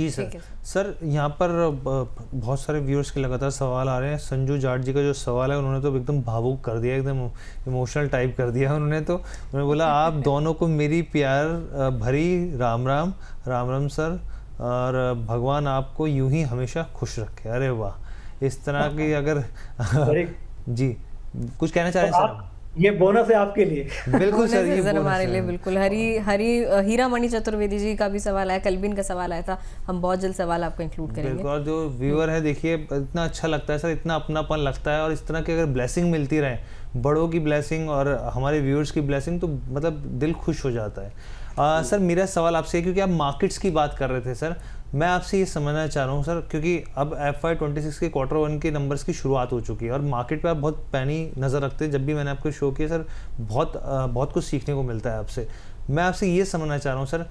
जी sir. ठीक है sir यहाँ पर बहुत सारे व्यूअर्स के लगातार सवाल आ रहे हैं। संजू जाट जी का जो सवाल है उन्होंने तो एकदम भावुक कर दिया, एकदम इमोशनल टाइप कर दिया उन्होंने। तो उन्होंने बोला आप दोनों को मेरी प्यार भरी राम राम। राम राम सर, और भगवान आपको यूं ही हमेशा खुश रखे। अरे वाह, इस तरह की अगर वेरी। जी, कुछ कहना चाह तो रहे हैं सर आप, ये बोनस है आपके लिए। बिल्कुल बोनस सर, है ये सर बोनस हमारे लिए, है। बिल्कुल। हीरा मणि चतुर्वेदी जी का भी सवाल आया, कलबिन का सवाल आया था। हम बहुत जल्द सवाल आपको इंक्लूड करेंगे। बिल्कुल, और जो व्यूअर है देखिए, इतना अच्छा लगता है सर, इतना अपनापन लगता है। और इस तरह की अगर ब्लेसिंग मिलती रहे, बड़ों की ब्लेसिंग और हमारे व्यूअर्स की ब्लेसिंग, तो मतलब दिल खुश हो जाता है। सर मेरा सवाल आपसे है, क्योंकि आप मार्केट्स की बात कर रहे थे सर, मैं आपसे ये समझना चाह रहा हूँ सर, क्योंकि अब FY26 के Q1 के नंबर्स की शुरुआत हो चुकी है और मार्केट पे आप बहुत पैनी नज़र रखते हैं। जब भी मैंने आपको शो किया सर, बहुत कुछ सीखने को मिलता है आपसे। मैं आपसे ये समझना चाह रहा हूँ सर,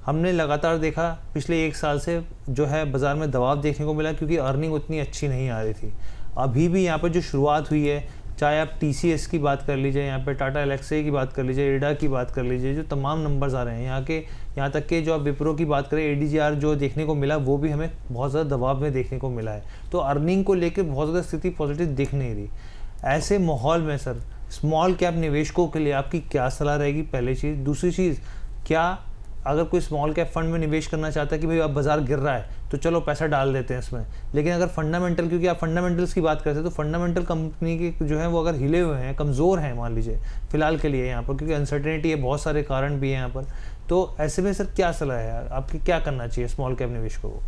हमने लगातार देखा पिछले 1 साल से जो है बाज़ार में दबाव देखने को मिला, क्योंकि अर्निंग उतनी अच्छी नहीं आ रही थी। अभी भी यहाँ पर जो शुरुआत हुई है, चाहे आप TCS की बात कर लीजिए, यहाँ पे टाटा एलेक्सी की बात कर लीजिए, एडा की बात कर लीजिए, जो तमाम नंबर्स आ रहे हैं यहाँ तक कि जो आप विप्रो की बात करें, ADGR जो देखने को मिला, वो भी हमें बहुत ज़्यादा दबाव में देखने को मिला है। तो अर्निंग को लेकर बहुत ज़्यादा स्थिति पॉजिटिव दिख नहीं रही। ऐसे माहौल में सर, स्मॉल कैप निवेशकों के लिए आपकी क्या सलाह रहेगी? पहली चीज़। दूसरी चीज़, क्या अगर कोई स्मॉल कैप फंड में निवेश करना चाहता है कि भाई अब बाजार गिर रहा है तो चलो पैसा डाल देते हैं इसमें, लेकिन अगर फंडामेंटल, क्योंकि आप फंडामेंटल्स की बात करते हैं, तो फंडामेंटल कंपनी के जो है वो अगर हिले हुए हैं, कमज़ोर हैं मान लीजिए फिलहाल के लिए यहाँ पर, क्योंकि अनसर्टेनिटी है, बहुत सारे कारण भी हैं यहाँ पर, तो ऐसे में सर क्या सलाह है आपकी, क्या करना चाहिए स्मॉल कैप निवेशकों को?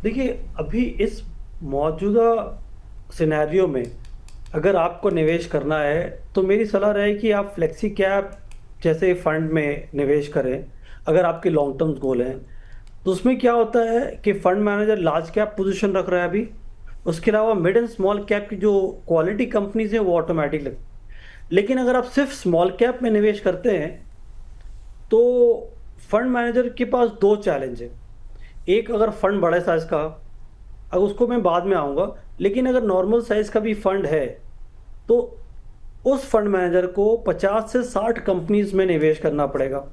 देखिए, अभी इस मौजूदा सिनेरियो में अगर आपको निवेश करना है तो मेरी सलाह रहे कि आप फ्लेक्सी कैप जैसे फंड में निवेश करें, अगर आपके लॉन्ग टर्म गोल हैं। तो उसमें क्या होता है कि fund manager large cap position रख रहा है अभी, उसके अलावा मिड एंड स्मॉल कैप की जो क्वालिटी कंपनीज हैं वो ऑटोमेटिक लग। लेकिन अगर आप सिर्फ स्मॉल कैप में निवेश करते हैं तो फंड मैनेजर के पास 2 चैलेंज है। एक, अगर फंड बड़े साइज का, अब उसको मैं बाद में आऊँगा, लेकिन अगर नॉर्मल साइज का भी फंड है तो उस फंड मैनेजर को 50 से 60 कंपनीज में निवेश करना पड़ेगा।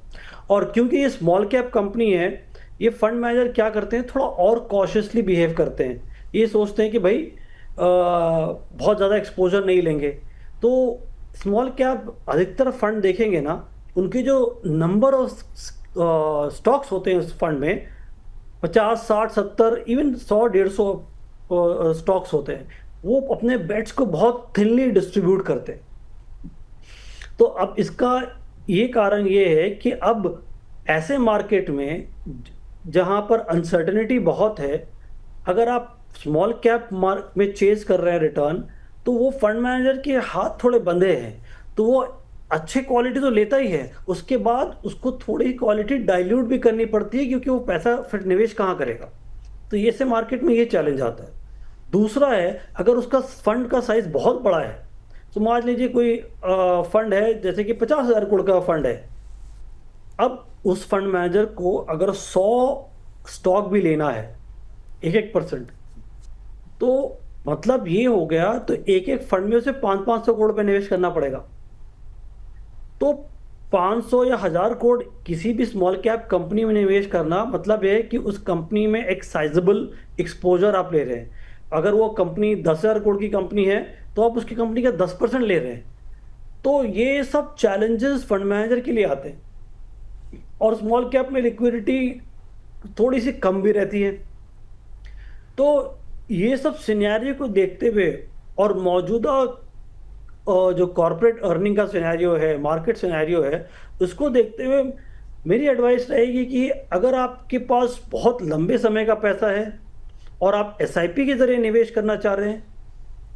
और क्योंकि ये स्मॉल कैप कंपनी है, ये फंड मैनेजर क्या करते हैं, थोड़ा और कॉशियसली बिहेव करते हैं। ये सोचते हैं कि भाई बहुत ज़्यादा एक्सपोजर नहीं लेंगे। तो स्मॉल कैप अधिकतर फंड देखेंगे ना, उनके जो नंबर ऑफ स्टॉक्स होते हैं उस फंड में 50, 60, 70, इवन 100, 150 स्टॉक्स होते हैं। वो अपने बेट्स को बहुत थिनली डिस्ट्रीब्यूट करते हैं। तो अब इसका ये कारण ये है कि अब ऐसे मार्केट में जहां पर अनसर्टेनिटी बहुत है, अगर आप स्मॉल कैप मार्केट में चेज कर रहे हैं रिटर्न, तो वो फंड मैनेजर के हाथ थोड़े बंधे हैं। तो वो अच्छी क्वालिटी तो लेता ही है, उसके बाद उसको थोड़ी क्वालिटी डाइल्यूट भी करनी पड़ती है, क्योंकि वो पैसा फिर निवेश कहाँ करेगा। तो ये से मार्केट में ये चैलेंज आता है। दूसरा है, अगर उसका फंड का साइज बहुत बड़ा है, तो मान लीजिए कोई फंड है जैसे कि 50,000 करोड़ का फंड है। अब उस फंड मैनेजर को अगर 100 स्टॉक भी लेना है 1-1%, तो मतलब ये हो गया, तो एक फंड में उसे 500-500 करोड़ पे निवेश करना पड़ेगा। तो 500 या 1000 करोड़ किसी भी स्मॉल कैप कंपनी में निवेश करना मतलब है कि उस कंपनी में एक साइजेबल एक्सपोजर आप ले रहे हैं। अगर वो कंपनी 10,000 करोड़ की कंपनी है तो आप उसकी कंपनी का 10% ले रहे हैं। तो ये सब चैलेंजेस फंड मैनेजर के लिए आते हैं। और स्मॉल कैप में लिक्विडिटी थोड़ी सी कम भी रहती है। तो ये सब सिनेरियो को देखते हुए और मौजूदा जो कॉर्पोरेट अर्निंग का सिनेरियो है, मार्केट सिनेरियो है, उसको देखते हुए मेरी एडवाइस रहेगी कि अगर आपके पास बहुत लंबे समय का पैसा है और आप SIP के ज़रिए निवेश करना चाह रहे हैं,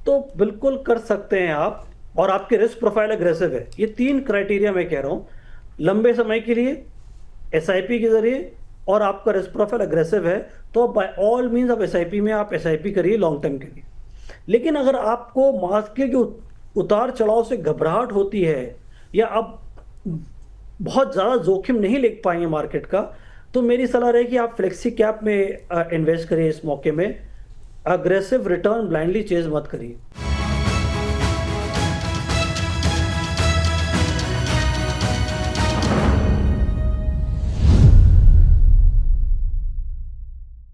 तो बिल्कुल कर सकते हैं आप, और आपके रिस्क प्रोफाइल एग्रेसिव है। ये 3 क्राइटेरिया मैं कह रहा हूँ, लंबे समय के लिए, SIP के ज़रिए, और आपका रिस्क प्रोफाइल एग्रेसिव है, तो बाय ऑल मीन्स आप SIP में आप SIP करिए लॉन्ग टर्म के लिए। लेकिन अगर आपको मार्केट के उतार चढ़ाव से घबराहट होती है, या आप बहुत ज़्यादा जोखिम नहीं ले पाएंगे मार्केट का, तो मेरी सलाह रहे कि आप फ्लेक्सी कैप में इन्वेस्ट करिए। इस मौके में अग्रेसिव रिटर्न ब्लाइंडली चेज मत करिए।